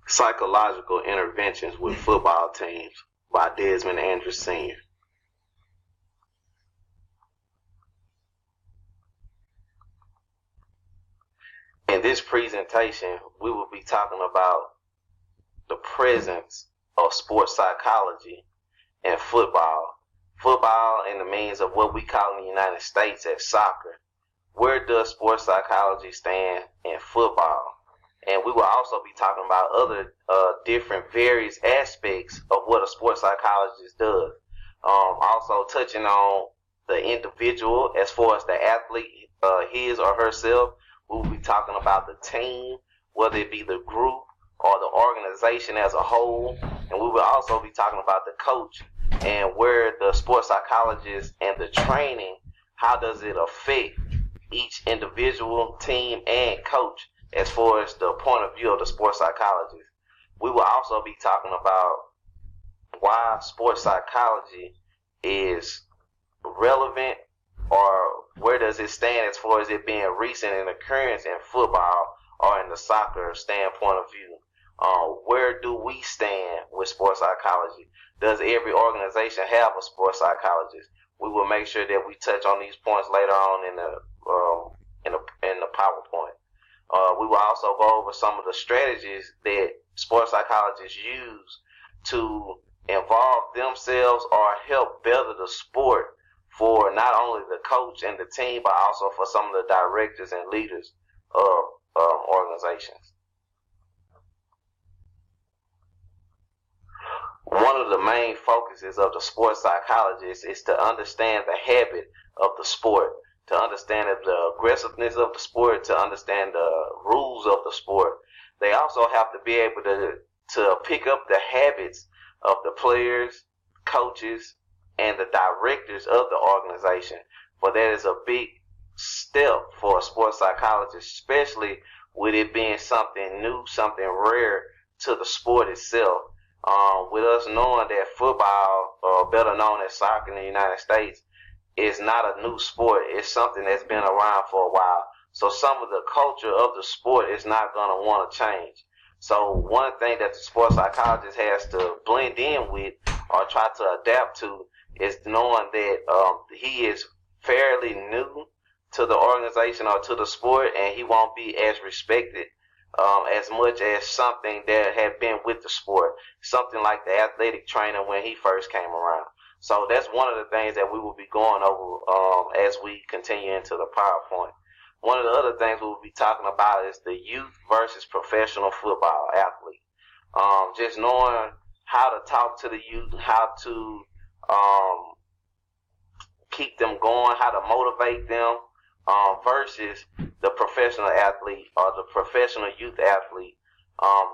Psychological Interventions with Football Teams by Desmond Andrews Sr. In this presentation, we will be talking about the presence of sports psychology in football. Football in the means of what we call in the United States as soccer. Where does sports psychology stand in football? And we will also be talking about other different various aspects of what a sports psychologist does. Also touching on the individual as far as the athlete, his or herself. We will be talking about the team, whether it be the group or the organization as a whole. And we will also be talking about the coach and where the sports psychologist and the training, how does it affect each individual, team, and coach as far as the point of view of the sports psychologist. We will also be talking about why sports psychology is relevant, or where does it stand as far as it being recent in occurrence in football or in the soccer standpoint of view. Where do we stand with sports psychology? Does every organization have a sports psychologist? We will make sure that we touch on these points later on in the PowerPoint. We will also go over some of the strategies that sports psychologists use to involve themselves or help better the sport for not only the coach and the team, but also for some of the directors and leaders of organizations. One of the main focuses of the sports psychologist is to understand the habit of the sport, to understand the aggressiveness of the sport, to understand the rules of the sport. They also have to be able to pick up the habits of the players, coaches, and the directors of the organization. For that is a big step for a sports psychologist, especially with it being something new, something rare to the sport itself. With us knowing that football, or better known as soccer in the United States, is not a new sport. It's something that's been around for a while. So some of the culture of the sport is not going to want to change. So one thing that the sports psychologist has to blend in with or try to adapt to is knowing that he is fairly new to the organization or to the sport, and he won't be as respected as much as something that had been with the sport, something like the athletic trainer when he first came around. So that's one of the things that we will be going over as we continue into the PowerPoint. One of the other things we will be talking about is the youth versus professional football athlete. Just knowing how to talk to the youth, how to keep them going, how to motivate them, versus the professional athlete or the professional youth athlete,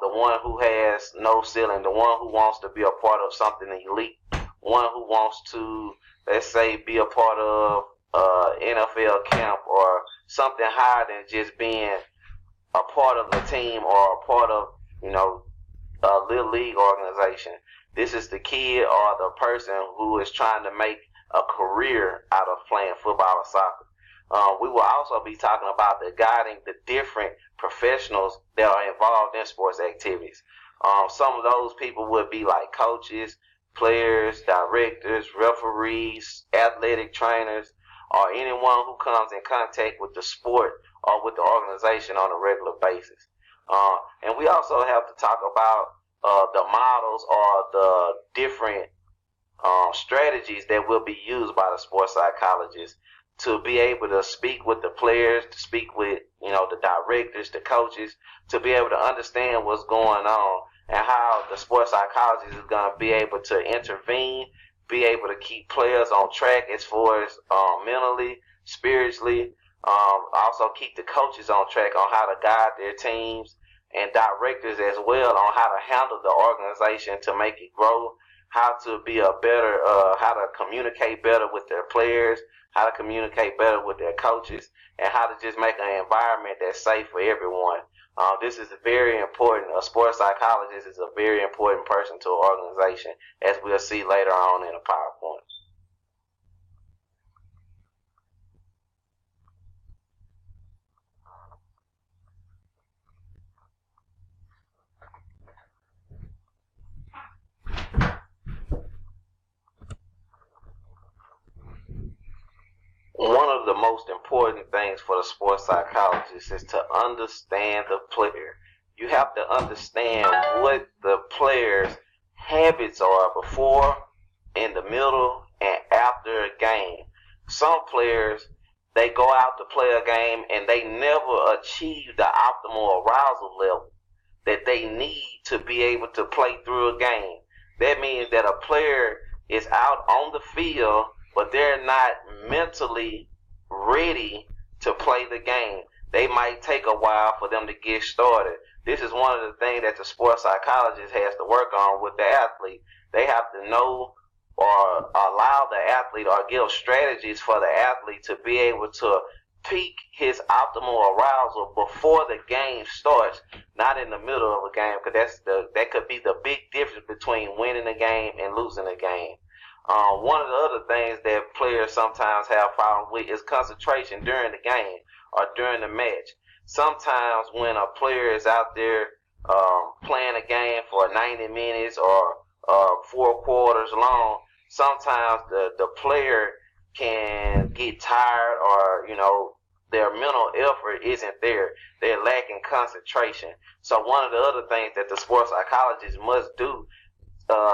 the one who has no ceiling, the one who wants to be a part of something elite, one who wants to, let's say, be a part of NFL camp or something higher than just being a part of the team or a part of, a little league organization. This is the kid or the person who is trying to make a career out of playing football or soccer. We will also be talking about the guiding the different professionals that are involved in sports activities. Some of those people would be like coaches, players, directors, referees, athletic trainers, or anyone who comes in contact with the sport or with the organization on a regular basis. And we also have to talk about the models or the different strategies that will be used by the sports psychologist to be able to speak with the players, to speak with, the directors, the coaches, to be able to understand what's going on and how the sports psychologist is going to be able to intervene, be able to keep players on track as far as mentally, spiritually, also keep the coaches on track on how to guide their teams, and directors as well on how to handle the organization to make it grow, how to be a better, how to communicate better with their players, how to communicate better with their coaches, and how to just make an environment that's safe for everyone. This is very important. A sports psychologist is a very important person to an organization, as we'll see later on in the PowerPoint. most important things for the sports psychologist is to understand the player. You have to understand what the player's habits are before, in the middle, and after a game. Some players, they go out to play a game and they never achieve the optimal arousal level that they need to be able to play through a game. That means that a player is out on the field, but they're not mentally ready to play the game. They might take a while for them to get started. This is one of the things that the sports psychologist has to work on with the athlete. They have to know or allow the athlete or give strategies for the athlete to be able to peak his optimal arousal before the game starts, not in the middle of a game, because that could be the big difference between winning a game and losing a game. One of the other things that players sometimes have problems with is concentration during the game or during the match. Sometimes when a player is out there playing a game for 90 minutes or 4 quarters long, sometimes the player can get tired, or their mental effort isn't there. They're lacking concentration. So one of the other things that the sports psychologist must do,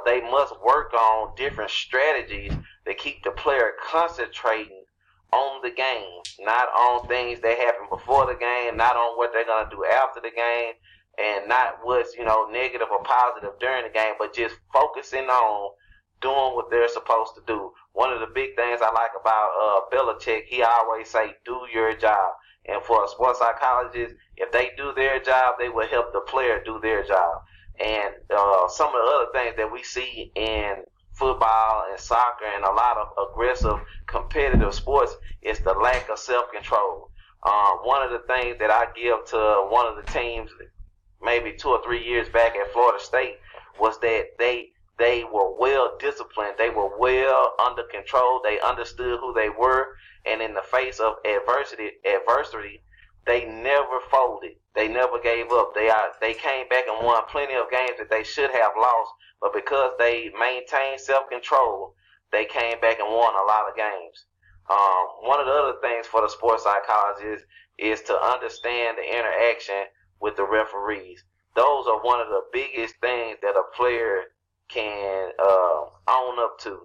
they must work on different strategies to keep the player concentrating on the game, not on things that happen before the game, not on what they're going to do after the game, and not what's negative or positive during the game, but just focusing on doing what they're supposed to do. One of the big things I like about Belichick, he always say, do your job. And for a sports psychologist, if they do their job, they will help the player do their job. And some of the other things that we see in football and soccer and a lot of aggressive competitive sports is the lack of self-control. One of the things that I give to one of the teams maybe 2 or 3 years back at Florida State was that they were well disciplined. They were well under control. They understood who they were. And in the face of adversity, they never folded. They never gave up. They came back and won plenty of games that they should have lost. But because they maintained self-control, they came back and won a lot of games. One of the other things for the sports psychologist is to understand the interaction with the referees. Those are one of the biggest things that a player can own up to.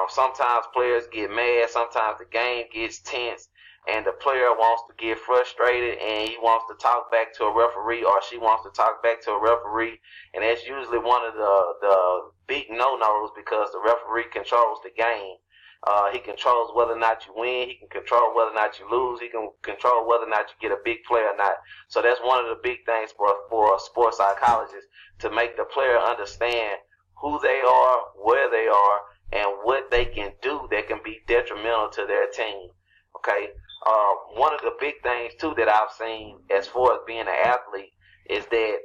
Sometimes players get mad. Sometimes the game gets tense, and the player wants to get frustrated, and he wants to talk back to a referee, or she wants to talk back to a referee, and that's usually one of the big no-nos, because the referee controls the game. He controls whether or not you win. He can control whether or not you lose. He can control whether or not you get a big play or not. So that's one of the big things for a sports psychologist, to make the player understand who they are, where they are, and what they can do that can be detrimental to their team. Okay. One of the big things too that I've seen as far as being an athlete is that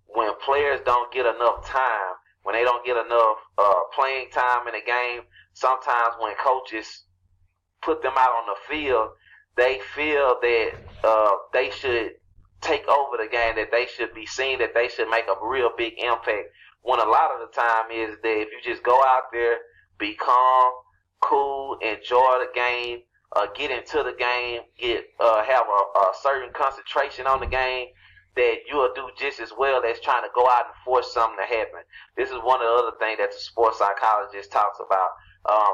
when players don't get enough time, when they don't get enough playing time in a game, sometimes when coaches put them out on the field, they feel that they should take over the game, that they should be seen, that they should make a real big impact. When a lot of the time is that if you just go out there, be calm, cool, enjoy the game, get into the game, have a certain concentration on the game, that you will do just as well as trying to go out and force something to happen. This is one of the other things that the sports psychologist talks about,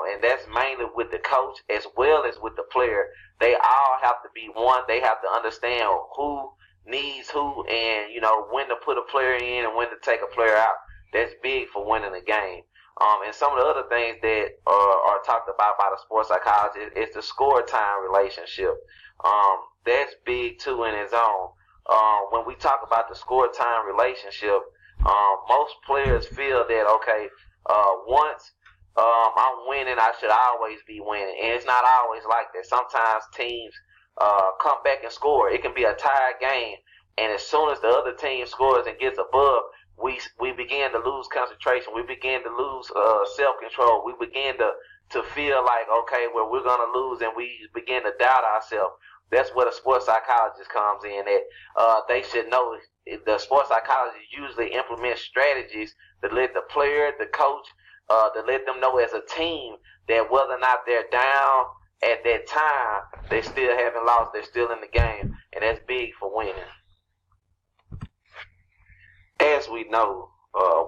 and that's mainly with the coach as well as with the player. They all have to be one. They have to understand who needs who, and when to put a player in and when to take a player out. That's big for winning a game. And some of the other things that are talked about by the sports psychologist is the score time relationship. That's big too in its own. When we talk about the score time relationship, most players feel that, okay, once I'm winning, I should always be winning. And it's not always like that. Sometimes teams come back and score. It can be a tied game, and as soon as the other team scores and gets above, we begin to lose concentration. We begin to lose self-control. We begin to feel like, okay, well, we're going to lose, and we begin to doubt ourselves. That's where the sports psychologist comes in. That they should know. The sports psychologist usually implements strategies to let the player, the coach, to let them know as a team that whether or not they're down at that time, they still haven't lost. They're still in the game, and that's big for winning. As we know,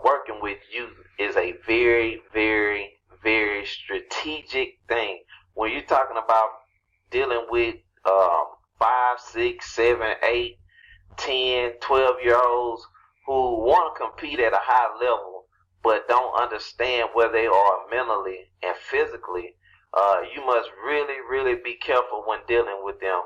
working with youth is a very, very, very strategic thing. When you're talking about dealing with 5, 6, 7, 8, 10, 12-year-olds who want to compete at a high level but don't understand where they are mentally and physically, you must really, really be careful when dealing with them.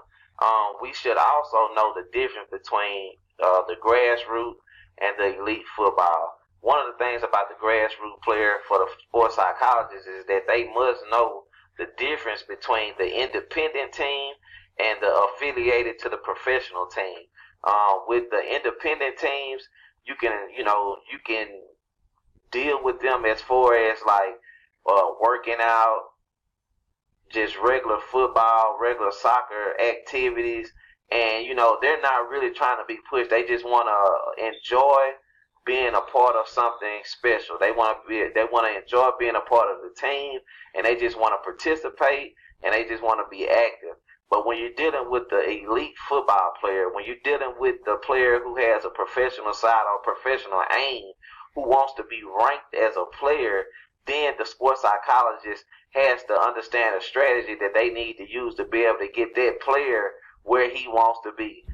We should also know the difference between the grassroots and the elite football. One of the things about the grassroots player for the sports psychologist is that they must know the difference between the independent team and the affiliated to the professional team. With the independent teams, you can deal with them as far as like working out, just regular football, regular soccer activities, and they're not really trying to be pushed. They just want to enjoy being a part of something special. They want to enjoy being a part of the team, and they just want to participate, and they just want to be active. But when you're dealing with the elite football player, when you're dealing with the player who has a professional side or professional aim, who wants to be ranked as a player, then the sports psychologist has to understand a strategy that they need to use to be able to get that player where he wants to be.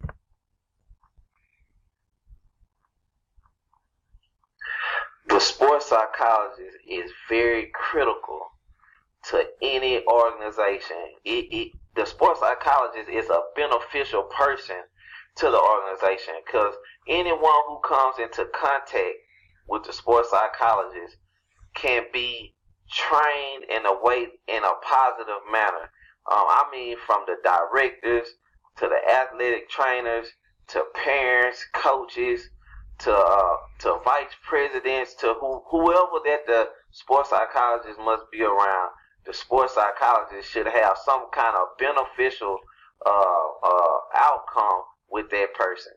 The sports psychologist is very critical to any organization. The sports psychologist is a beneficial person to the organization, because anyone who comes into contact with the sports psychologist can be trained in a positive manner. I mean, from the directors to the athletic trainers to parents, coaches, to vice presidents, to whoever that the sports psychologist must be around. The sports psychologist should have some kind of beneficial outcome with that person.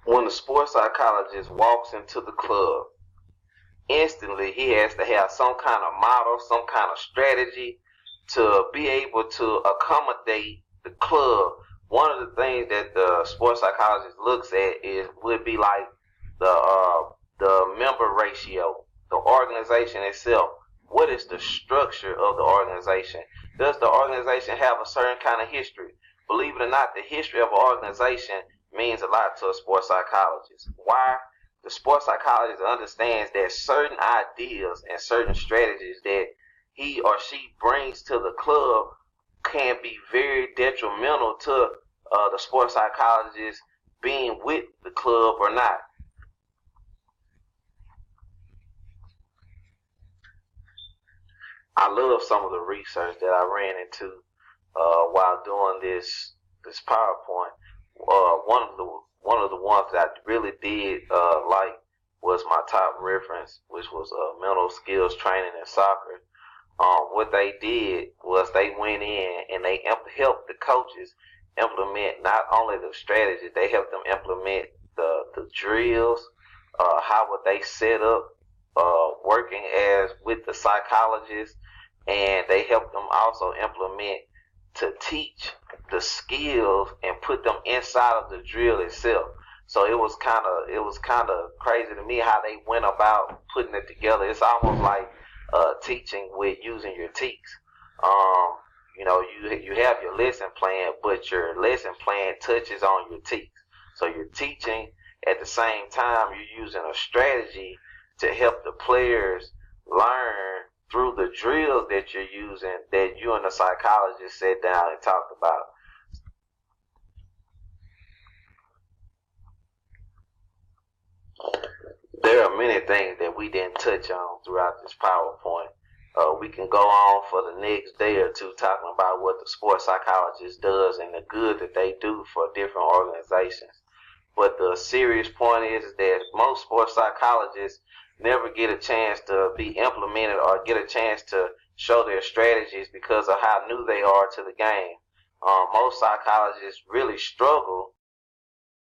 When the sports psychologist walks into the club, instantly he has to have some kind of model, some kind of strategy to be able to accommodate the club. One of the things that the sports psychologist looks at would be like the member ratio, the organization itself. What is the structure of the organization? Does the organization have a certain kind of history? Believe it or not, the history of an organization means a lot to a sports psychologist. Why? The sports psychologist understands that certain ideas and certain strategies that he or she brings to the club can be very detrimental to the sports psychologist being with the club or not. I love some of the research that I ran into while doing this PowerPoint. One of the ones that I really did like was my top reference, which was mental skills training in soccer. What they did was they went in and they helped the coaches implement not only the strategy, they helped them implement the drills, how would they set up working as with the psychologist, and they helped them also implement to teach the skills and put them inside of the drill itself. So it was kind of crazy to me how they went about putting it together. It's almost like teaching with using your teeth. You have your lesson plan, but your lesson plan touches on your teeth. So you're teaching at the same time you're using a strategy to help the players learn through the drills that you're using, that you and the psychologist sat down and talked about. There are many things that we didn't touch on throughout this PowerPoint. We can go on for the next day or two talking about what the sports psychologist does and the good that they do for different organizations. But the serious point is that most sports psychologists never get a chance to be implemented or get a chance to show their strategies because of how new they are to the game. Most psychologists really struggle